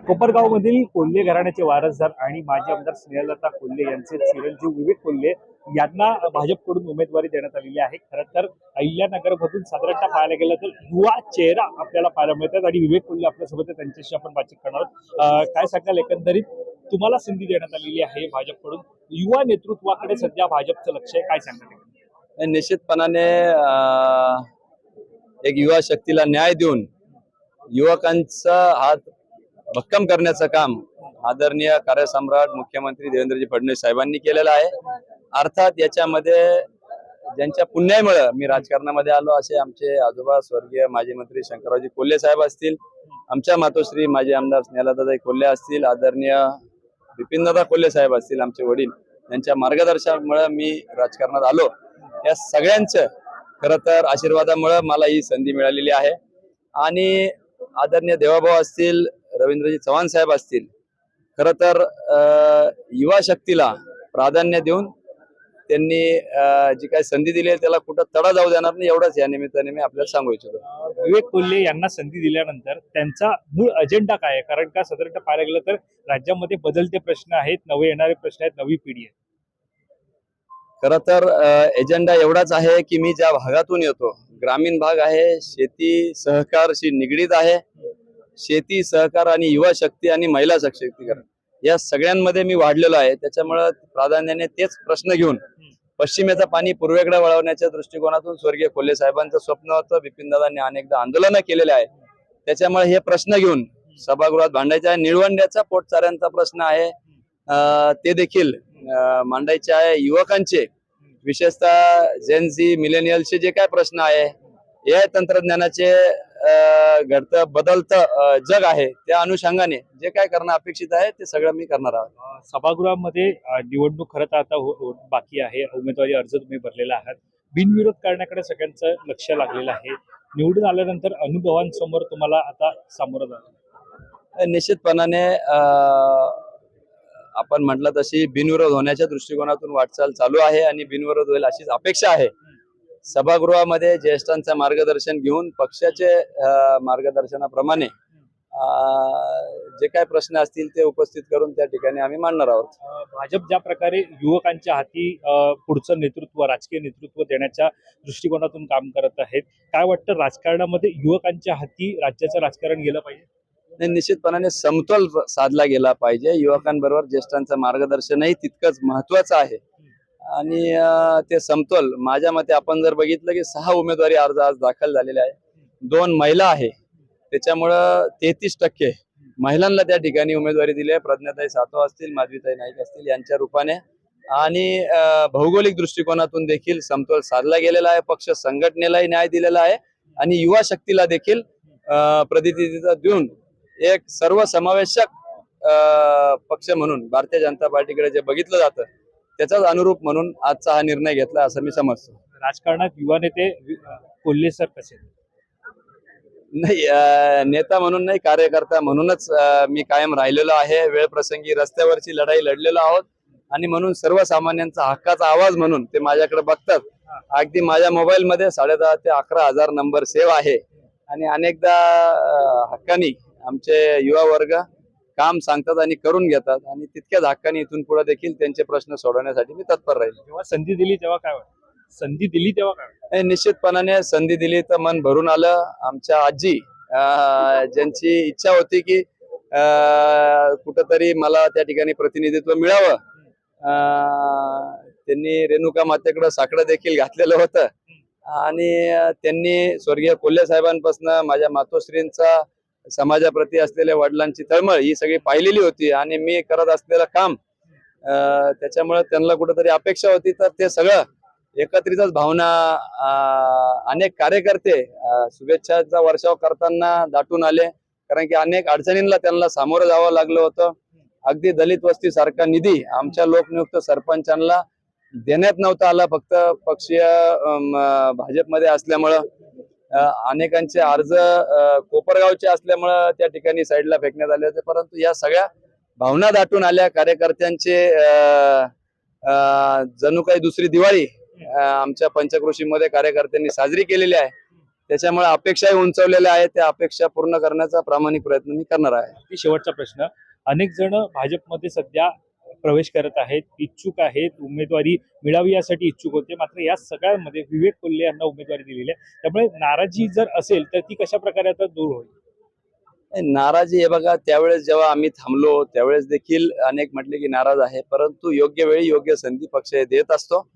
कोपरगावमधील कोल्हे घराण्याचे वारसदार आणि माजी आमदार स्नेहलता कोल्हे यांचे चिरंजीव विवेक कोल्हे यांना भाजपकडून उमेदवारी देण्यात आलेली आहे। खरं तर अहिल्यानगरमधून साधारणतः पाहायला गेलं तर युवा चेहरा आपल्याला पाहायला मिळतात आणि विवेक कोल्हे आपल्यासोबत आहे, त्यांच्याशी आपण बातचीत करणार आहोत। काय सांगाल, एकंदरीत तुम्हाला संधी देण्यात आलेली आहे भाजपकडून, युवा नेतृत्वाकडे सध्या भाजपचं लक्ष आहे, काय सांगाल? निश्चितपणाने एक युवा शक्तीला न्याय देऊन युवकांचा हात भक्कम करण्याचं काम आदरणीय कार्यसम्राट मुख्यमंत्री देवेंद्रजी फडणवीस साहेबांनी केलेलं आहे। अर्थात याच्यामध्ये ज्यांच्या पुण्यामुळे मी राजकारणामध्ये आलो असे आमचे आजोबा स्वर्गीय माजी मंत्री शंकररावजी कोल्हे साहेब असतील, आमच्या मातोश्री माजी आमदार स्नेहलताताई कोल्हे असतील, आदरणीय बिपिनदादा कोल्हे साहेब असतील, आमचे वडील, यांच्या मार्गदर्शनामुळे मी राजकारणात आलो। या सगळ्यांचं खरं तर आशीर्वादामुळे मला ही संधी मिळालेली आहे। आणि आदरणीय देवाभाऊ असतील, रवींद्रजी चव्हाण साहेब असतील, खरं तर युवा शक्तीला प्राधान्य देऊन त्यांनी जी काही संधी दिली आहे त्याला कुठं तडा जाऊ देणार नाही, एवढंच या निमित्ताने मी आपल्याला सांगू इच्छितो। विवेक कोल्हे यांना संधी दिल्यानंतर त्यांचा मूळ अजेंडा काय आहे? कारण का साधारणतः पाहायला गेलं तर राज्यामध्ये बदलते प्रश्न आहेत, नवे येणारे प्रश्न आहेत, नवी पिढी आहे। खरं तर एजेंडा एवढाच आहे की मी ज्या भागातून येतो, ग्रामीण भाग आहे, शेती सहकारशी निगडीत आहे। शेती सहकार आणि युवा शक्ती आणि महिला सशक्तीकरण या सगळ्यांमध्ये मी वाढलेलो आहे। त्याच्यामुळे प्राधान्याने तेच प्रश्न घेऊन पश्चिमेचं पाणी पूर्वेकडे वळवण्याच्या दृष्टिकोनातून स्वर्गीय कोल्हे साहेबांचं स्वप्न होतं, बिपिनदादांनी अनेकदा आंदोलनं केलेले आहे। त्याच्यामुळे हे प्रश्न घेऊन सभागृहात भांडायचे आहे। निळवंड्याचा पोटचाऱ्यांचा प्रश्न आहे, ते देखील मांडायचे आहे। युवकांचे विशेषतः जेन झी मिलेनियलचे जे काय प्रश्न आहे, एआय तंत्रज्ञानाचे घडतं बदलतं जग आहे, त्या अनुषंगाने जे काय करणं अपेक्षित आहे ते सगळं मी करणार आहोत। सभागृहामध्ये निवडणूक खरं तर आता बाकी आहे, उमेदवारी अर्ज तुम्ही भरलेला आहात, बिनविरोध करण्याकडे सगळ्यांचं लक्ष लागलेलं आहे। निवडून आल्यानंतर अनुभवांसमोर तुम्हाला आता सामोरं जाणं निश्चितपणाने आपण म्हटलं तशी बिनविरोध होण्याच्या दृष्टिकोनातून वाटचाल चालू आहे आणि बिनविरोध होईल अशीच अपेक्षा आहे। सभागृहामध्ये ज्येष्ठांचं मार्गदर्शन घेऊन पक्षाचे मार्गदर्शनाप्रमाणे जे काय प्रश्न असतील ते उपस्थित करून त्या ठिकाणी आम्ही मांडणार आहोत। भाजप ज्या प्रकारे युवकांच्या हाती पुढचं नेतृत्व, राजकीय नेतृत्व देण्याच्या दृष्टिकोनातून काम करत आहेत, काय वाटतं राजकारणामध्ये युवकांच्या हाती राज्याचं राजकारण गेलं पाहिजे? निश्चितपणाने समतोल साधला गेला पाहिजे। युवकांबरोबर ज्येष्ठांचं मार्गदर्शनही तितकंच महत्वाचं आहे आणि ते समतोल माझ्या मते आपण जर बघितलं की 6 उमेदवारी अर्ज आज दाखल झालेले आहे, 2 महिला आहे, त्याच्यामुळं 33% महिलांना त्या ठिकाणी उमेदवारी दिली आहे। प्रज्ञाताई सातव असतील, माधवीताई नाईक असतील यांच्या रूपाने, आणि भौगोलिक दृष्टिकोनातून देखील समतोल साधला गेलेला आहे। पक्ष संघटनेलाही न्याय दिलेला आहे आणि युवा शक्तीला देखील प्रतिनिधित्व देऊन एक सर्वसमावेशक पक्ष म्हणून भारतीय जनता पार्टीकडे जे बघितलं जातं त्याचाच अनुरूप म्हणून आजचा हा निर्णय घेतला असं मी समजतो। राजकारणात युवा नेते कोल्हे सर कसे? नाही, नेता म्हणून नाही, कार्यकर्ता म्हणूनच मी कायम राहिलेलो आहे। वेळ प्रसंगी रस्त्यावरची लढाई लढलेलो आहोत आणि म्हणून सर्वसामान्यांचा हक्काचा आवाज म्हणून ते माझ्याकडे बघतात। अगदी माझ्या मोबाईल मध्ये 10,500 ते 11,000 नंबर सेव्ह आहे आणि अनेकदा हक्कानी आमचे युवा वर्ग काम सांगतात आणि करून घेतात आणि तितक्याच हक्काने इथून पुढे देखील त्यांचे प्रश्न सोडवण्यासाठी मी तत्पर राहील। जेव्हा संधी दिली तेव्हा काय वाटतं? संधी दिली तेव्हा काय? निश्चितपणाने संधी दिली तर मन भरून आलं। आमच्या आजी ज्यांची इच्छा होती की कुठंतरी मला त्या ठिकाणी प्रतिनिधित्व मिळावं, त्यांनी रेणुका मातेकडे साकडं देखील घातलेलं होतं आणि त्यांनी स्वर्गीय कोल्हे साहेबांपासून माझ्या मातोश्रींचा समाजाप्रती असलेल्या वडिलांची तळमळ ही सगळी पाहिलेली होती आणि मी करत असलेलं काम त्याच्यामुळे त्यांना कुठेतरी अपेक्षा होती, तर ते सगळं एकत्रितच भावना अनेक कार्यकर्ते शुभेच्छाचा वर्षाव करताना दाटून आले, कारण की अनेक अडचणींना त्यांना सामोरं जावं लागलं होतं। अगदी दलित वस्ती सारखा निधी आमच्या लोकनियुक्त सरपंचांना देण्यात नव्हता आला, फक्त पक्षीय भाजपमध्ये असल्यामुळं अनेकांचे अर्ज कोपरगावचे असल्यामुळं त्या ठिकाणी साईडला फेकण्यात आले होते। परंतु या सगळ्या भावना दाटून आल्या कार्यकर्त्यांचे, जणू काही दुसरी दिवाळी आमच्या पंचक्रोशीमध्ये कार्यकर्त्यांनी साजरी केलेली आहे त्याच्यामुळे अपेक्षाही उंचवलेल्या आहेत. त्या अपेक्षा पूर्ण करण्याचा प्रामाणिक प्रयत्न मी करणार आहे. ती शेवटचा प्रश्न, अनेक जण भाजपमध्ये सध्या प्रवेश करत आहेत, इच्छुक आहेत, उमेदवारी मिळावी यासाठी इच्छुक होते, मात्र या सगळ्यांमध्ये विवेक कोल्हे यांना उमेदवारी दिलेली आहे. त्यामुळे नाराजी जर असेल तर ती कशा प्रकारे आता दूर होईल? नाराजी हे बघा, त्यावेळेस जेव्हा आम्ही थांबलो त्यावेळेस देखील अनेक म्हटले की नाराज आहे, परंतु योग्य वेळी योग्य संधी पक्ष हे देत असतो.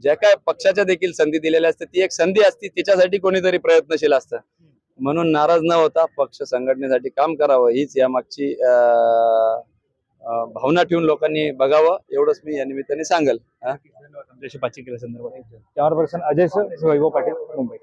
ज्या काय पक्षाच्या देखील संधी दिलेल्या असते ती एक संधी असते, तिच्यासाठी कोणीतरी प्रयत्नशील असतं. म्हणून नाराज न होता पक्ष संघटनेसाठी काम करावं हीच यामागची भावना ठेवून लोकांनी बघावं, एवढंच मी या निमित्ताने सांगेल. धन्यवाद आमच्याशी बातचीत केल्या संदर्भात. कॅमेरा पर्सन अजय सर, वैभव पाटील, मुंबई.